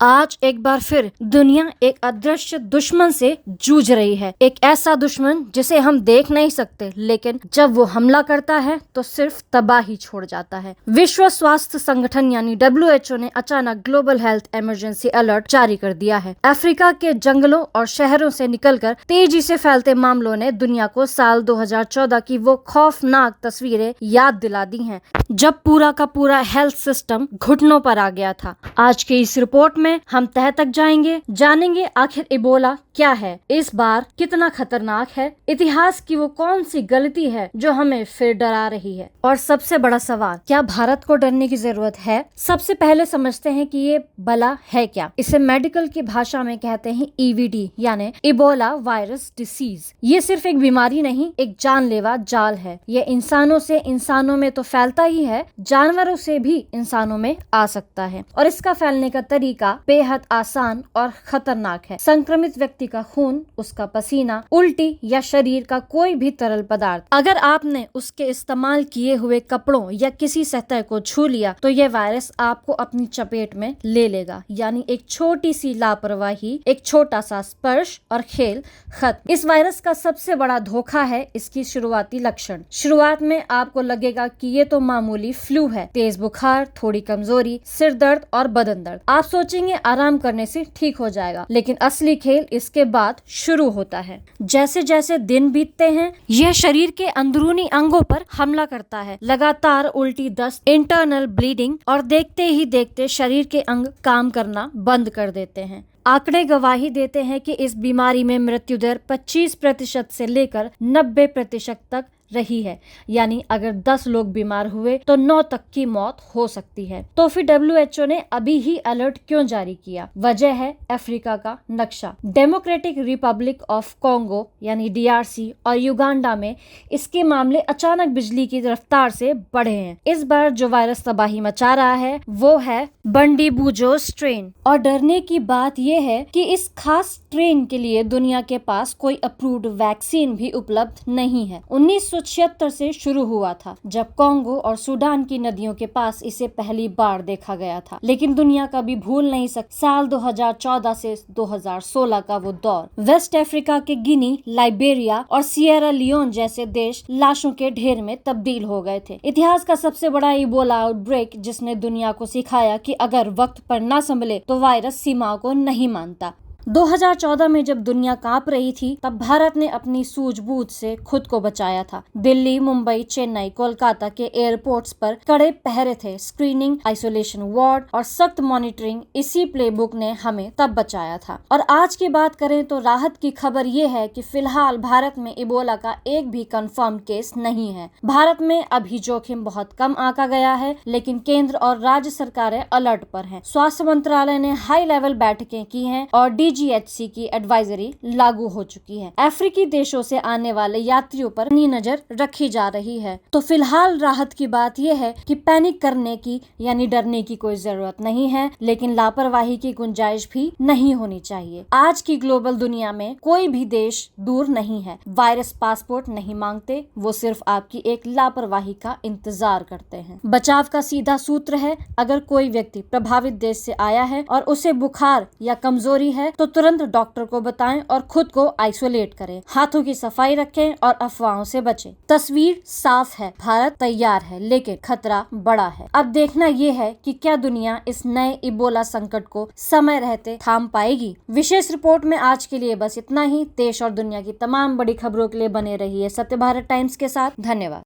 आज एक बार फिर दुनिया एक अदृश्य दुश्मन से जूझ रही है। एक ऐसा दुश्मन जिसे हम देख नहीं सकते, लेकिन जब वो हमला करता है तो सिर्फ तबाही छोड़ जाता है। विश्व स्वास्थ्य संगठन यानी WHO ने अचानक ग्लोबल हेल्थ इमरजेंसी अलर्ट जारी कर दिया है। अफ्रीका के जंगलों और शहरों से निकलकर तेजी से फैलते मामलों ने दुनिया को साल 2014 की वो खौफनाक तस्वीरें याद दिला दी हैं, जब पूरा का पूरा हेल्थ सिस्टम घुटनों पर आ गया था। आज की इस रिपोर्ट में हम तह तक जाएंगे, जानेंगे आखिर इबोला क्या है, इस बार कितना खतरनाक है, इतिहास की वो कौन सी गलती है जो हमें फिर डरा रही है, और सबसे बड़ा सवाल, क्या भारत को डरने की जरूरत है? सबसे पहले समझते हैं कि ये बला है क्या। इसे मेडिकल की भाषा में कहते हैं EVD यानी इबोला वायरस डिसीज। ये सिर्फ एक बीमारी नहीं, एक जानलेवा जाल है। ये इंसानों से इंसानों में तो फैलता ही है, जानवरों से भी इंसानों में आ सकता है, और इसका फैलने का तरीका बेहद आसान और खतरनाक है। संक्रमित व्यक्ति का खून, उसका पसीना, उल्टी या शरीर का कोई भी तरल पदार्थ, अगर आपने उसके इस्तेमाल किए हुए कपड़ों या किसी सतह को छू लिया तो यह वायरस आपको अपनी चपेट में ले लेगा। यानी एक छोटी सी लापरवाही, एक छोटा सा स्पर्श और खेल खत्म। इस वायरस का सबसे बड़ा धोखा है इसकी शुरुआती लक्षण। शुरुआत में आपको लगेगा कि ये तो मामूली फ्लू है, तेज बुखार, थोड़ी कमजोरी, सिर दर्द और बदन दर्द। आप सोचेंगे आराम करने से ठीक हो जाएगा, लेकिन असली खेल इसके बाद शुरू होता है। जैसे जैसे दिन बीतते हैं, यह शरीर के अंदरूनी अंगों पर हमला करता है। लगातार उल्टी, दस्त, इंटरनल ब्लीडिंग, और देखते ही देखते शरीर के अंग काम करना बंद कर देते हैं। आंकड़े गवाही देते हैं कि इस बीमारी में मृत्यु दर 25% से लेकर 90% तक रही है। यानी अगर 10 लोग बीमार हुए तो 9 तक की मौत हो सकती है। तो फिर WHO ने अभी ही अलर्ट क्यों जारी किया? वजह है अफ्रीका का नक्शा। डेमोक्रेटिक रिपब्लिक ऑफ कॉन्गो यानी DRC और युगांडा में इसके मामले अचानक बिजली की रफ्तार से बढ़े हैं। इस बार जो वायरस तबाही मचा रहा है वो है बंडीबुजो स्ट्रेन। और डरने की बात यह है कि इस खास स्ट्रेन के लिए दुनिया के पास कोई अप्रूव्ड वैक्सीन भी उपलब्ध नहीं है। 1976 से शुरू हुआ था, जब कॉन्गो और सूडान की नदियों के पास इसे पहली बार देखा गया था। लेकिन दुनिया कभी भूल नहीं सकती साल 2014 से 2016 का वो दौर। वेस्ट अफ्रीका के गिनी, लाइबेरिया और सिएरा लियोन जैसे देश लाशों के ढेर में तब्दील हो गए थे। इतिहास का सबसे बड़ा इबोला आउटब्रेक, जिसने दुनिया को सिखाया कि अगर वक्त पर न संभले तो वायरस सीमाओं को नहीं मानता। 2014 में जब दुनिया कांप रही थी, तब भारत ने अपनी सूझबूझ से खुद को बचाया था। दिल्ली, मुंबई, चेन्नई, कोलकाता के एयरपोर्ट्स पर कड़े पहरे थे, स्क्रीनिंग, आइसोलेशन वार्ड और सख्त मॉनिटरिंग। इसी प्लेबुक ने हमें तब बचाया था। और आज की बात करें तो राहत की खबर ये है कि फिलहाल भारत में इबोला का एक भी कंफर्म केस नहीं है। भारत में अभी जोखिम बहुत कम आंका गया है, लेकिन केंद्र और राज्य सरकारें अलर्ट पर हैं। स्वास्थ्य मंत्रालय ने हाई लेवल बैठकें की हैं और DGHC की एडवाइजरी लागू हो चुकी है। अफ्रीकी देशों से आने वाले यात्रियों पर नजर रखी जा रही है। तो फिलहाल राहत की बात यह है कि पैनिक करने की यानी डरने की कोई जरूरत नहीं है, लेकिन लापरवाही की गुंजाइश भी नहीं होनी चाहिए। आज की ग्लोबल दुनिया में कोई भी देश दूर नहीं है। वायरस पासपोर्ट नहीं मांगते, वो सिर्फ आपकी एक लापरवाही का इंतजार करते हैं। बचाव का सीधा सूत्र है, अगर कोई व्यक्ति प्रभावित देश से आया है और उसे बुखार या कमजोरी है तो तुरंत डॉक्टर को बताएं और खुद को आइसोलेट करें। हाथों की सफाई रखें और अफवाहों से बचें। तस्वीर साफ है, भारत तैयार है, लेकिन खतरा बड़ा है। अब देखना ये है कि क्या दुनिया इस नए इबोला संकट को समय रहते थाम पाएगी। विशेष रिपोर्ट में आज के लिए बस इतना ही। देश और दुनिया की तमाम बड़ी खबरों के लिए बने रहिए सत्य भारत टाइम्स के साथ। धन्यवाद।